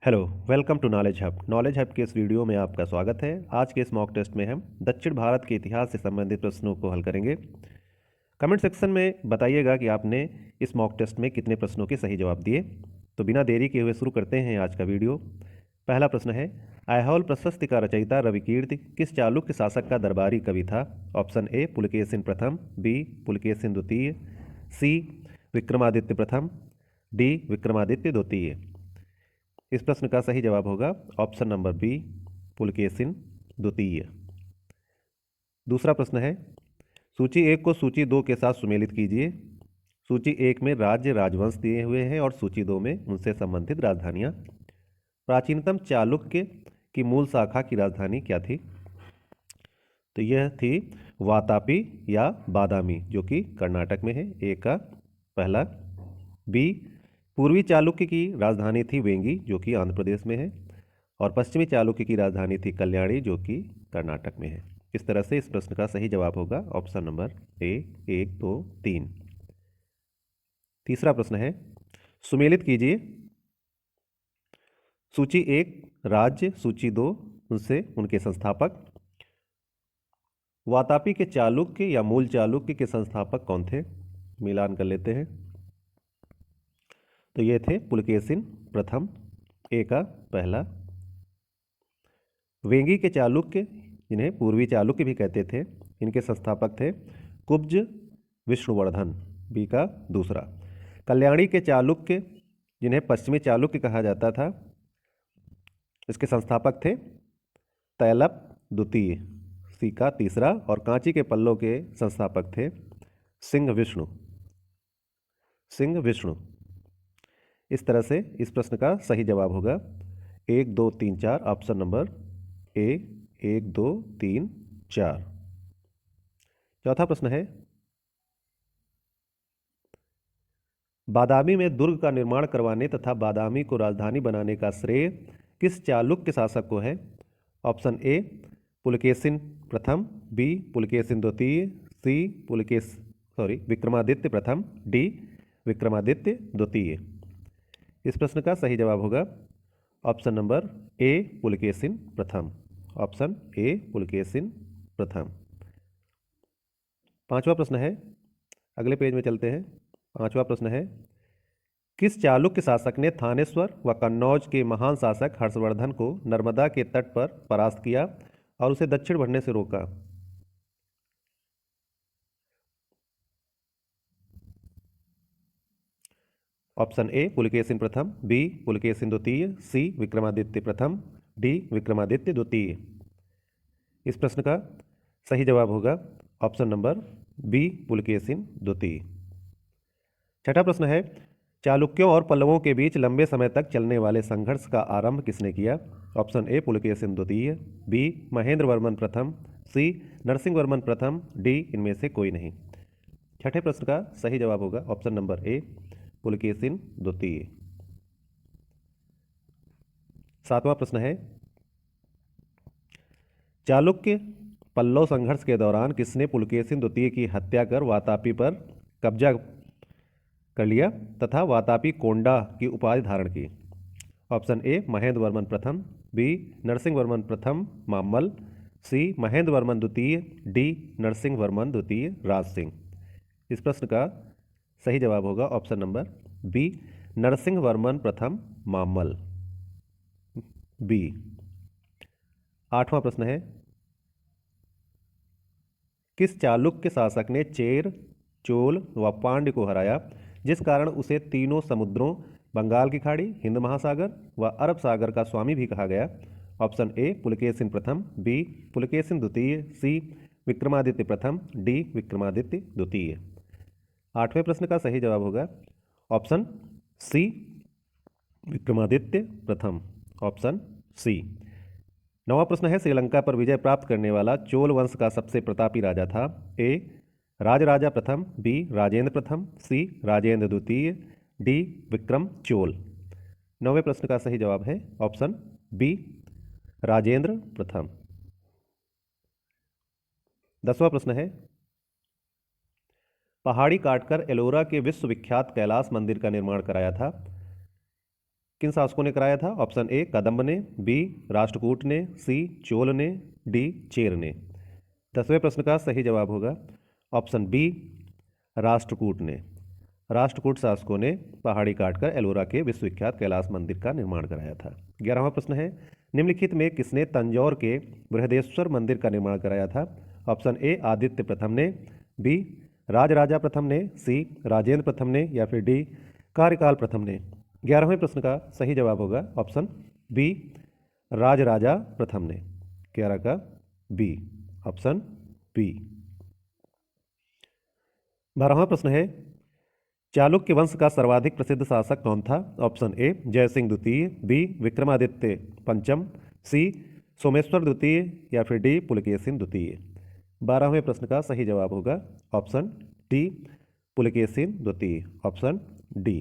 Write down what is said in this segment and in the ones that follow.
Hello, welcome to knowledge hub. Knowledge hub के इस video में आपका स्वागत है। आज के इस मॉक टेस्ट में हम दक्षिण भारत के इतिहास से संबंधित प्रश्नों को हल करेंगे। कमेंट सेक्शन में बताइएगा कि आपने इस मॉक टेस्ट में कितने प्रश्नों के सही जवाब दिए। तो बिना देरी किए हुए शुरू करते हैं आज का वीडियो। पहला प्रश्न है, ऐहोल प्रशस्ति का रचयिता रविकीर्ति किस चालुक्य शासक का दरबारी कवि था? ऑप्शन ए पुलकेशिन प्रथम, बी पुलकेशिन द्वितीय, सी विक्रमादित्य प्रथम, डी विक्रमादित्य द्वितीय। इस प्रश्न का सही जवाब होगा ऑप्शन नंबर बी पुलकेशिन द्वितीय। दूसरा प्रश्न है, सूची 1 को सूची 2 के साथ सुमेलित कीजिए। सूची 1 में राज्य राजवंश दिए हुए हैं और सूची 2 में उनसे संबंधित राजधानियां। प्राचीनतम चालुक्य की मूल शाखा की राजधानी क्या थी? तो यह थी वातापी या बादामी, जो कि कर्नाटक में है। ए का पहला। बी पूर्वी चालुक्य की राजधानी थी वेंगी, जो कि आंध्र प्रदेश में है। और पश्चिमी चालुक्य की राजधानी थी कल्याणी, जो कि कर्नाटक में है। इस तरह से इस प्रश्न का सही जवाब होगा ऑप्शन नंबर ए 1, 2, 3। तीसरा प्रश्न है, सुमेलित कीजिए सूची 1 राज्य, सूची 2 उनसे उनके संस्थापक। वातापी के चालुक्य या मूल चालुक्य के संस्थापक कौन थे? मिलान कर लेते हैं। तो ये थे पुलकेशिन प्रथम, ए का पहला। वेंगी के चालुक्य, जिन्हें पूर्वी चालुक्य भी कहते थे, इनके संस्थापक थे कुब्ज विष्णुवर्धन, बी का दूसरा। कल्याणी के चालुक्य, जिन्हें पश्चिमी चालुक्य कहा जाता था, इसके संस्थापक थे तैलप द्वितीय, सी का तीसरा। और कांची के पल्लों के संस्थापक थे सिंह विष्णु। इस तरह से इस प्रश्न का सही जवाब होगा 1, 2, 3, 4, ऑप्शन नंबर ए 1, 2, 3, 4। चौथा प्रश्न है, बादामी में दुर्ग का निर्माण करवाने तथा बादामी को राजधानी बनाने का श्रेय किस चालुक्य शासक को है? ऑप्शन ए पुलकेशिन प्रथम, बी पुलकेशिन द्वितीय, सी विक्रमादित्य प्रथम, डी विक्रमादित्य द्वितीय। इस प्रश्न का सही जवाब होगा ऑप्शन नंबर ए पुलकेशिन प्रथम। ऑप्शन ए पुलकेशिन प्रथम। पांचवा प्रश्न है, अगले पेज में चलते हैं। पांचवा प्रश्न है, किस चालुक्य शासक ने थानेश्वर व कन्नौज के महान शासक हर्षवर्धन को नर्मदा के तट पर परास्त किया और उसे दक्षिण बढ़ने से रोका? ऑप्शन ए पुलकेशिन प्रथम, बी पुलकेशिन द्वितीय, सी विक्रमादित्य प्रथम, डी विक्रमादित्य द्वितीय। इस प्रश्न का सही जवाब होगा ऑप्शन नंबर बी पुलकेशिन द्वितीय। छठा प्रश्न है, चालुक्यों और पल्लवों के बीच लंबे समय तक चलने वाले संघर्ष का आरंभ किसने किया? ऑप्शन ए पुलकेशिन द्वितीय, बी महेंद्र वर्मन प्रथम, सी नरसिंह वर्मन प्रथम, डी इनमें से कोई नहीं। छठे प्रश्न का सही जवाब होगा ऑप्शन नंबर ए पुलकेशिन द्वितीय। सातवां प्रश्न है, चालुक्य पल्लव संघर्ष के दौरान किसने पुलकेशिन द्वितीय की हत्या कर वातापी पर कब्जा कर लिया तथा वातापी कोंडा की उपाधि धारण की? ऑप्शन ए महेंद्र वर्मन प्रथम, बी नरसिंह वर्मन प्रथम मामल, सी महेंद्र वर्मन द्वितीय, डी नरसिंह वर्मन द्वितीय राज सिंह। इस प्रश्न का सही जवाब होगा option number B Narasimha Varman प्रथम मामल, बी। आठवां प्रश्न है, किस चालुक्य शासक ने चेर, चोल व पांड्य को हराया जिस कारण उसे तीनों समुद्रों बंगाल की खाड़ी, हिंद महासागर व अरब सागर का स्वामी भी कहा गया? ऑप्शन ए पुलकेशिन प्रथम, बी पुलकेशिन द्वितीय, सी विक्रमादित्य प्रथम, डी विक्रमादित्य द्वितीय। आठवें प्रश्न का सही जवाब होगा ऑप्शन सी विक्रमादित्य प्रथम, ऑप्शन सी। नौवां प्रश्न है, श्रीलंका पर विजय प्राप्त करने वाला चोल वंश का सबसे प्रतापी राजा था? ए राजराजा प्रथम, बी राजेंद्र प्रथम, सी राजेंद्र द्वितीय, डी विक्रम चोल। नौवें प्रश्न का सही जवाब है ऑप्शन बी राजेंद्र प्रथम। 10वां प्रश्न है, पहाड़ी काटकर एलोरा के विश्वविख्यात कैलाश मंदिर का निर्माण कराया था? किन शासकों ने कराया था? ऑप्शन ए कदंब ने, बी राष्ट्रकूट ने, सी चोल ने, डी चेर ने। 10वें प्रश्न का सही जवाब होगा ऑप्शन बी राष्ट्रकूट ने। राष्ट्रकूट शासकों ने पहाड़ी काटकर एलोरा के विश्वविख्यात कैलाश मंदिर का निर्माण कराया था। 11वां प्रश्न है निम्नलिखित में किसने तंजौर के बृहदेश्वर मंदिर का निर्माण कराया था? ऑप्शन ए आदित्य प्रथम ने, बी राजराजा प्रथम ने, सी राजेंद्र प्रथम ने, या फिर डी कार्यकाल प्रथम ने। 11वें प्रश्न का सही जवाब होगा ऑप्शन बी राजराजा प्रथम ने। 11 का बी, ऑप्शन बी। 12वां प्रश्न है चालुक्य वंश का सर्वाधिक प्रसिद्ध शासक कौन था? ऑप्शन ए जयसिंह द्वितीय, बी विक्रमादित्य पंचम, सी सोमेश्वर द्वितीय, या फिर डी पुलकेशिन द्वितीय। 12वें प्रश्न का सही जवाब होगा ऑप्शन डी पुलकेशिन द्वितीय, ऑप्शन डी।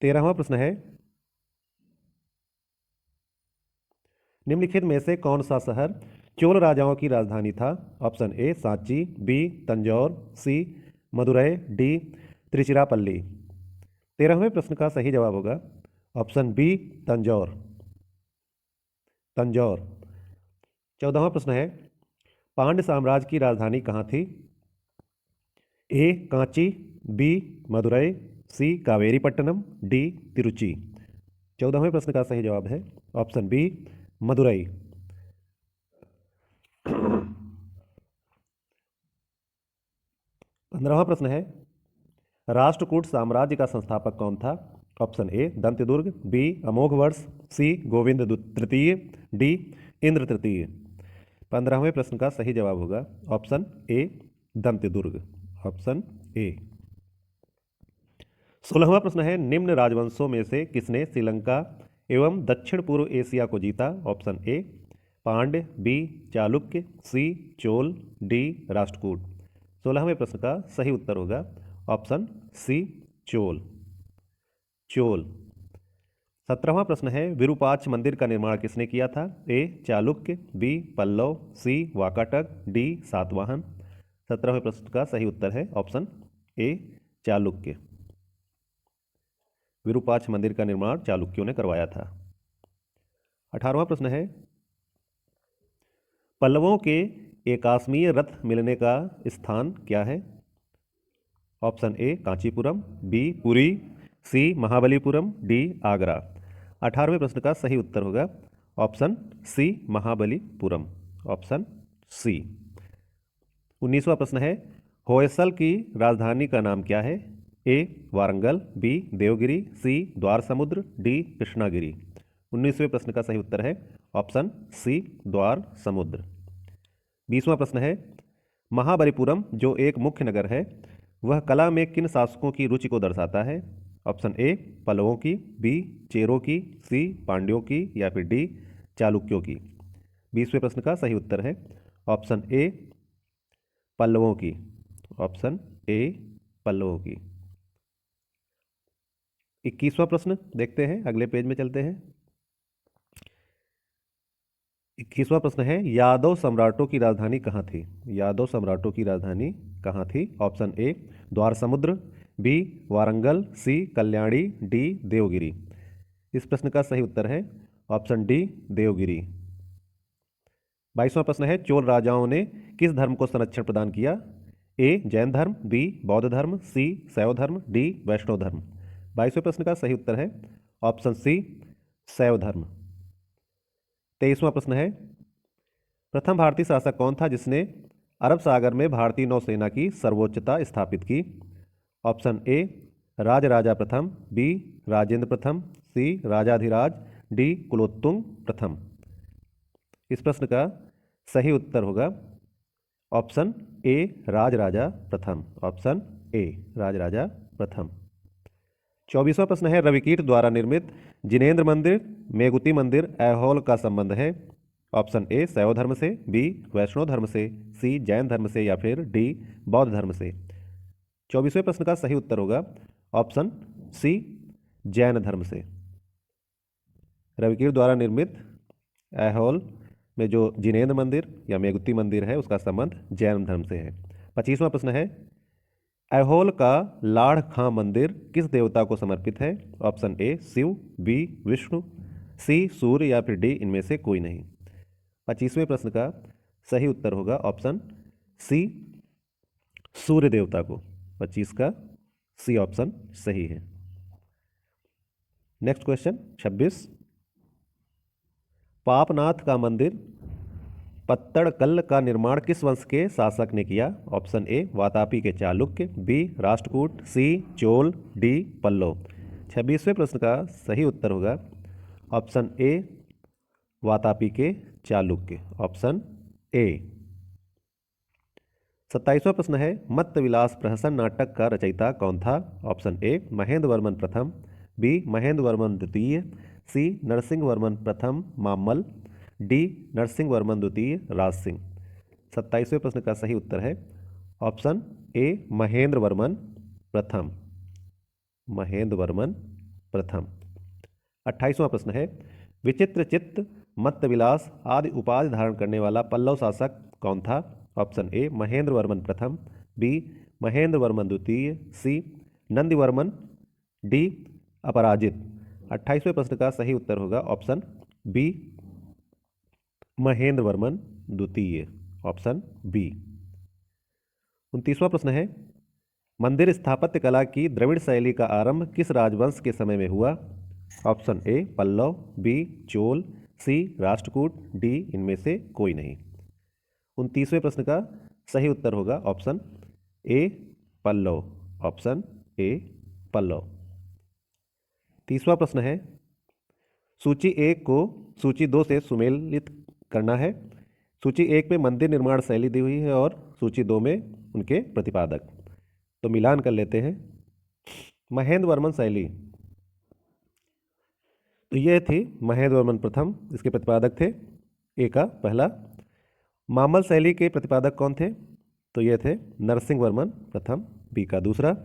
13वां प्रश्न है निम्नलिखित में से कौन सा शहर चोल राजाओं की राजधानी था? Option A Sanchi, B Tanjore, C Madurai, D Tiruchirappalli. 13वें प्रश्न का सही जवाब होगा ऑप्शन बी तंजौर, तंजौर। 14वां प्रश्न है पांड्य साम्राज्य की राजधानी कहाँ थी? A Kanchi, B Madurai, C Kaveripattinam, D Tiruchi. 14वें प्रश्न का सही जवाब है ऑप्शन बी मदुरै। 15वां प्रश्न है राष्ट्रकूट साम्राज्य का संस्थापक कौन था? ऑप्शन ए दंत्यदुर्ग, बी अमोघवर्ष, सी गोविंद तृतीय, डी इंद्र तृतीय। 15वें प्रश्न का सही जवाब होगा ऑप्शन ए दंत्यदुर्ग, ऑप्शन ए। 16वां प्रश्न है निम्न राजवंशों में से किसने श्रीलंका एवं दक्षिण पूर्व एशिया को जीता? Option A Pandya, B Chalukya, C Chola, D Rashtrakuta. 16वें प्रश्न का सही उत्तर होगा ऑप्शन सी चोल, चोल। 17वां प्रश्न है विरूपाक्ष मंदिर का निर्माण किसने किया था? A Chalukya, B Pallava, C Vakataka, D Satavahana. 17वें प्रश्न का सही उत्तर है ऑप्शन ए चालुक्य। विरूपाक्ष मंदिर का निर्माण चालुक्यों ने करवाया था। 18वां प्रश्न है पल्लवों के एकाश्मीय रथ मिलने का स्थान क्या है? Option A Kanchipuram, B Puri, C Mahabalipuram, D Agra. 18वें प्रश्न का सही उत्तर होगा option C Mahabalipuram, option C. 19वां प्रश्न है होयसल की राजधानी का नाम क्या है? A Warangal, B Devagiri, C Dwarasamudra, D Krishnagiri. 19वें प्रश्न का सही उत्तर है ऑप्शन सी द्वार समुद्र। 20वां प्रश्न है महाबलीपुरम जो एक मुख्य नगर है वह कला में किन शासकों की रुचि को दर्शाता है? ऑप्शन ए पल्लवों की, बी चेरों की, सी पांड्यों की, या फिर डी चालुक्यों की। 20वें प्रश्न का सही उत्तर है ऑप्शन ए पल्लवों की, ऑप्शन ए पल्लवों की। 21वां प्रश्न देखते हैं, अगले पेज में चलते हैं। 21वां प्रश्न है यादव सम्राटों की राजधानी कहाँ थी? यादव सम्राटों की राजधानी कहाँ थी? ऑप्शन ए द्वार समुद्र, बी वारंगल, सी कल्याणी, डी देवगिरी। इस प्रश्न का सही उत्तर है ऑप्शन डी देवगिरी। 22वां प्रश्न है चोल राजाओं ने किस धर्म को संरक्षण प्रदान किया? ए जैन धर्म, बी बौद्ध धर्म, सी शैव धर्म, डी वैष्णव धर्म। 22वें प्रश्न का सही उत्तर है ऑप्शन सी शैव धर्म। 23वां प्रश्न है प्रथम भारतीय शासक कौन था जिसने अरब सागर में भारतीय नौसेना की सर्वोच्चता स्थापित की? ऑप्शन ए राजराजा प्रथम, बी राजेंद्र प्रथम, सी राजाधिराज, डी कुलोत्तुंग प्रथम। इस प्रश्न का सही उत्तर होगा ऑप्शन ए राजराजा प्रथम, ऑप्शन ए राजराजा प्रथम। 24वां प्रश्न है रविकीर्त द्वारा निर्मित जिनेंद्र मंदिर मेगुती मंदिर ऐहोल का संबंध है? ऑप्शन ए शैव धर्म से, बी वैष्णव धर्म से, सी जैन धर्म से, या फिर डी बौद्ध धर्म से। 24वें प्रश्न का सही उत्तर होगा ऑप्शन सी जैन धर्म से। रविकीर्त द्वारा निर्मित ऐहोल में जो जिनेंद्र मंदिर या मेगुती मंदिर है उसका संबंध जैन धर्म से है। 25वां प्रश्न है ऐहोल का लाड़ खां मंदिर किस देवता को समर्पित है? Option A Shiva, B Vishnu, C Surya या फिर डी इनमें से कोई नहीं। 25वें प्रश्न का सही उत्तर होगा ऑप्शन सी सूर्य देवता को। 25 का सी ऑप्शन सही है। नेक्स्ट क्वेश्चन 26, पापनाथ का मंदिर पत्तड़कल्ल का निर्माण किस वंश के शासक ने किया? ऑप्शन ए वातापी के चालुक्य, बी राष्ट्रकूट, सी चोल, डी पल्लव। 26वें प्रश्न का सही उत्तर होगा ऑप्शन ए वातापी के चालुक्य, ऑप्शन ए। 27वां प्रश्न है मत्त विलास प्रहसन नाटक का रचयिता कौन था? ऑप्शन ए महेंद्र वर्मन प्रथम, बी महेंद्र वर्मन द्वितीय, सी नरसिंह वर्मन प्रथम मामल, डी नरसिंह वर्मन द्वितीय राज सिंह। 27वें प्रश्न का सही उत्तर है ऑप्शन ए महेंद्र वर्मन प्रथम, महेंद्र वर्मन प्रथम। 28वां प्रश्न है विचित्र चित्त मत्त विलास आदि उपाधि धारण करने वाला पल्लव शासक कौन था? ऑप्शन ए महेंद्र वर्मन प्रथम, बी महेंद्र वर्मन द्वितीय, सी नंदिवर्मन, डी अपराजित। 28वें प्रश्न का सही उत्तर होगा ऑप्शन बी महेंद्र वर्मन द्वितीय, ऑप्शन बी। 29वां प्रश्न है मंदिर स्थापत्य कला की द्रविड़ शैली का आरंभ किस राजवंश के समय में हुआ? Option A Pallava, B Chola, C Rashtrakuta, D इनमें से कोई नहीं। 29वें प्रश्न का सही उत्तर होगा option A Pallava, option A Pallava. 30वां प्रश्न है सूची 1 को सूची 2 से सुमेलित करना है। सूची 1 में मंदिर निर्माण शैली दी हुई है और सूची 2 में उनके प्रतिपादक। तो मिलान कर लेते हैं। महेंद्र वर्मन शैली, तो ये थी महेंद्र वर्मन प्रथम, इसके प्रतिपादक थे ए का पहला। मामल शैली के प्रतिपादक कौन थे? तो ये थे नरसिंह वर्मन प्रथम, बी का दूसरा।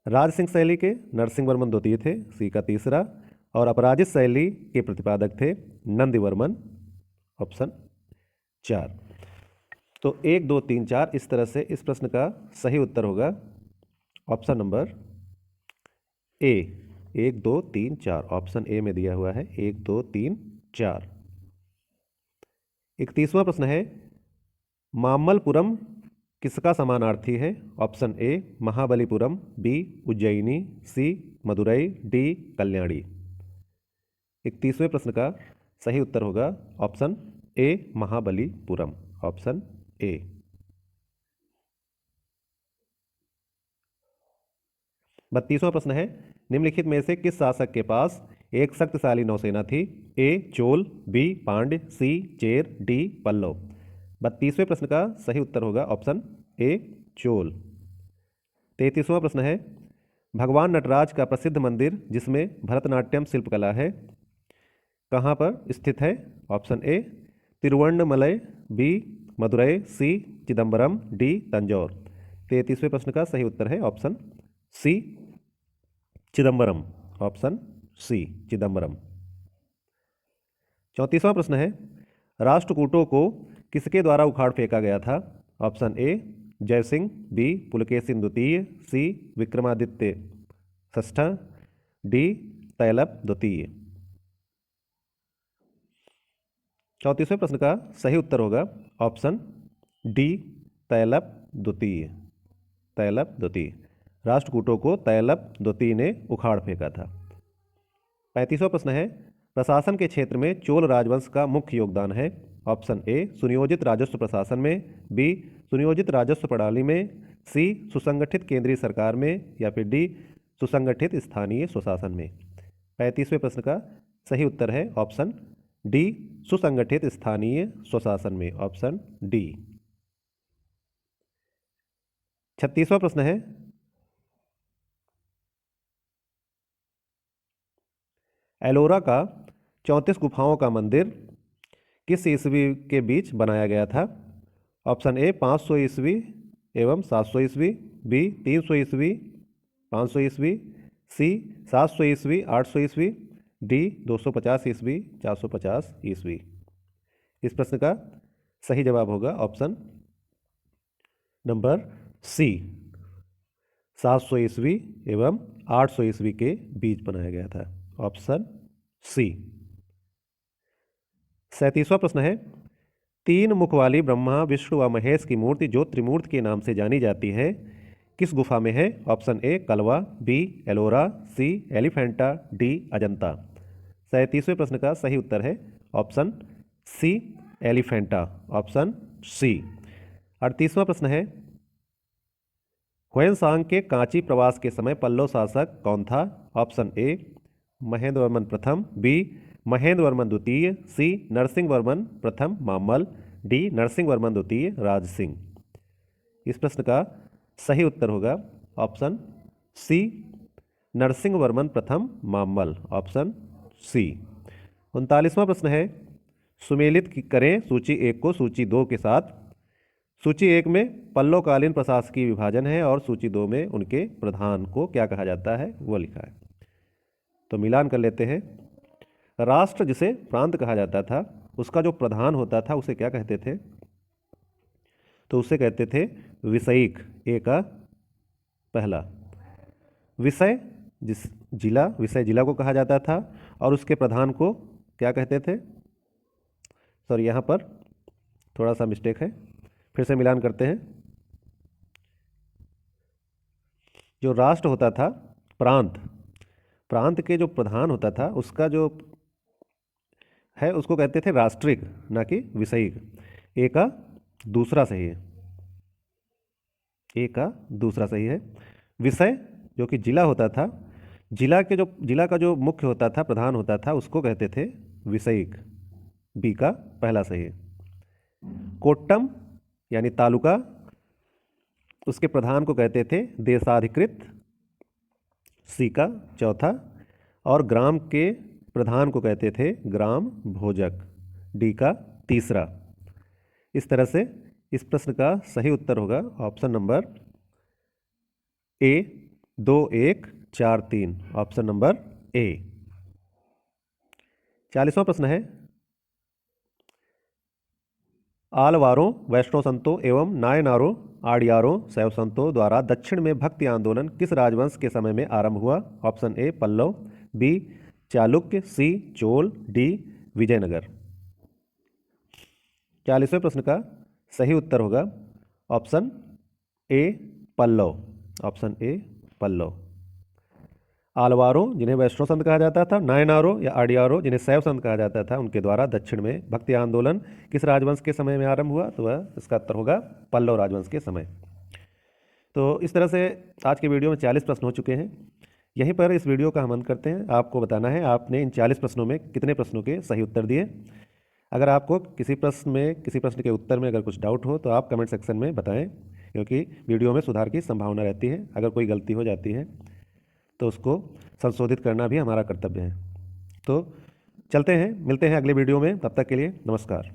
राज सिंह शैली के नरसिंह वर्मन द्वितीय थे, सी का तीसरा। और अपराजित शैली के प्रतिपादक थे नंदिवर्मन, ऑप्शन 4। तो 1 2 3 4 इस तरह से इस प्रश्न का सही उत्तर होगा option number A. 1 2 3 4 option A में दिया हुआ है 1 2 3 4। 31वां प्रश्न है मामल्लपुरम किसका समानार्थी है? Option A Mahabalipuram, B Ujjaini, C Madurai, D Kalyani. 31वें प्रश्न का सही उत्तर होगा option A Mahabalipuram, option A. 32वां प्रश्न है निम्नलिखित में से किस शासक के पास एक शक्तिशाली नौसेना थी? ए चोल, बी पांड्य, सी चेर, डी पल्लव। 32वें प्रश्न का सही उत्तर होगा ऑप्शन ए चोल। 33वां प्रश्न है भगवान नटराज का प्रसिद्ध मंदिर जिसमें भरतनाट्यम शिल्पकला है कहाँ पर स्थित है? Option A Tiruvannamalai, B Madurai, C Chidambaram, D Tanjore. 33वें प्रश्न का सही उत्तर है option C Chidambaram, option C Chidambaram. 34वां प्रश्न है राष्ट्रकूटों को किसके द्वारा उखाड़ फेंका गया था? Option A Jayasimha, B Pulakeshin द्वितीय, सी विक्रमादित्य षष्ठ, डी तैलप द्वितीय। 34वें प्रश्न का सही उत्तर होगा ऑप्शन डी तैलप द्वितीय, तैलप द्वितीय। राष्ट्रकूटों को तैलप द्वितीय ने उखाड़ फेंका था। 35वां प्रश्न है प्रशासन के क्षेत्र में चोल राजवंश का मुख्य योगदान है। ऑप्शन ए सुनियोजित राजस्व प्रशासन में, बी सुनियोजित राजस्व प्रणाली में, सी सुसंगठित केंद्रीय सरकार में, या फिर डी सुसंगठित स्थानीय स्वशासन में। 35वें प्रश्न का सही उत्तर है ऑप्शन डी सुसंगठित स्थानीय स्वशासन में, ऑप्शन डी। 36वां प्रश्न है एलोरा का 34 गुफाओं का मंदिर किस ईस्वी के बीच बनाया गया था? ऑप्शन ए 500 ईस्वी एवं 700 ईस्वी, बी 300 ईस्वी 500 ईस्वी, सी 700 ईस्वी 800 ईस्वी, डी 250 ईस्वी 450 ईस्वी। इस प्रश्न का सही जवाब होगा ऑप्शन नंबर सी 700 ईस्वी एवं 800 ईस्वी के बीच बनाया गया था। Option C. 37वां प्रश्न है, 3 मुख वाली ब्रह्मा विष्णु व महेश की मूर्ति जो त्रिमूर्ति के नाम से जानी जाती है किस गुफा में है? Option A Kalwa, B Ellora, C Elephanta, D Ajanta. 37वें प्रश्न का सही उत्तर है option C Elephanta. Option C. 38वां प्रश्न है, ह्वेनसांग के कांची प्रवास के समय पल्लव शासक कौन था? ऑप्शन ए महेंद्र वर्मन प्रथम, बी महेंद्र वर्मन द्वितीय, सी नरसिंह वर्मन प्रथम मामल, डी नरसिंह वर्मन द्वितीय राज सिंह। इस प्रश्न का सही उत्तर होगा ऑप्शन सी नरसिंह वर्मन प्रथम मामल। Option C. 39वां प्रश्न है, सुमेलित करें सूची 1 को सूची 2 के साथ। सूची 1 में पल्लवकालीन प्रशासकीय विभाजन है और सूची 2 में उनके प्रधान को क्या कहा जाता है वो लिखा है। तो मिलान कर लेते हैं। राष्ट्र जिसे प्रांत कहा जाता था उसका जो प्रधान होता था उसे क्या कहते थे? तो उसे कहते थे विषयिक। ए का पहला। विषय विषय जिला को कहा जाता था और उसके प्रधान को क्या कहते थे? सॉरी, यहाँ पर थोड़ा सा मिस्टेक है, फिर से मिलान करते हैं। जो राष्ट्र होता था, प्रांत के जो प्रधान होता था उसका जो है उसको कहते थे राष्ट्रिक, ना कि विषयिक। ए का दूसरा सही है। ए का दूसरा सही है। विषय जो कि जिला होता था, जिला का जो मुख्य होता था, प्रधान होता था, उसको कहते थे विषयिक। बी का पहला सही है। कोट्टम यानी तालुका, उसके प्रधान को कहते थे देशाधिकृत। सी का चौथा। और ग्राम के प्रधान को कहते थे ग्राम भोजक। डी का तीसरा। इस तरह से इस प्रश्न का सही उत्तर होगा option number A 2 1 4 3। Option number A. 40वां प्रश्न है, आलवारों, वैष्णव संतों एवं नायनारों, आड़ियारों, शैव संतों द्वारा दक्षिण में भक्ति आंदोलन किस राजवंश के समय में आरंभ हुआ? Option A Pallava, B Chalukya, C Chola, D Vijayanagara. 40वें प्रश्न का सही उत्तर होगा option A Pallava. Option A Pallava. आलवारों जिन्हें वैष्णव संत कहा जाता था, नायनारों या आड़ियारों जिन्हें शैव संत कहा जाता था, उनके द्वारा दक्षिण में भक्ति आंदोलन किस राजवंश के समय में आरंभ हुआ? तो वह इसका उत्तर होगा पल्लव राजवंश के समय। तो इस तरह से आज के वीडियो में 40 प्रश्न हो चुके हैं। यहीं पर इस वीडियो का हम अंत करते हैं। आपको बताना है आपने इन 40 प्रश्नों में कितने प्रश्नों के सही उत्तर दिए। अगर आपको किसी प्रश्न के उत्तर में अगर कुछ डाउट हो तो आप कमेंट सेक्शन में बताएं, क्योंकि वीडियो में सुधार की संभावना रहती है। अगर कोई गलती हो जाती है तो उसको संशोधित करना भी हमारा कर्तव्य है। तो चलते हैं, मिलते हैं अगले वीडियो में। तब तक के लिए नमस्कार।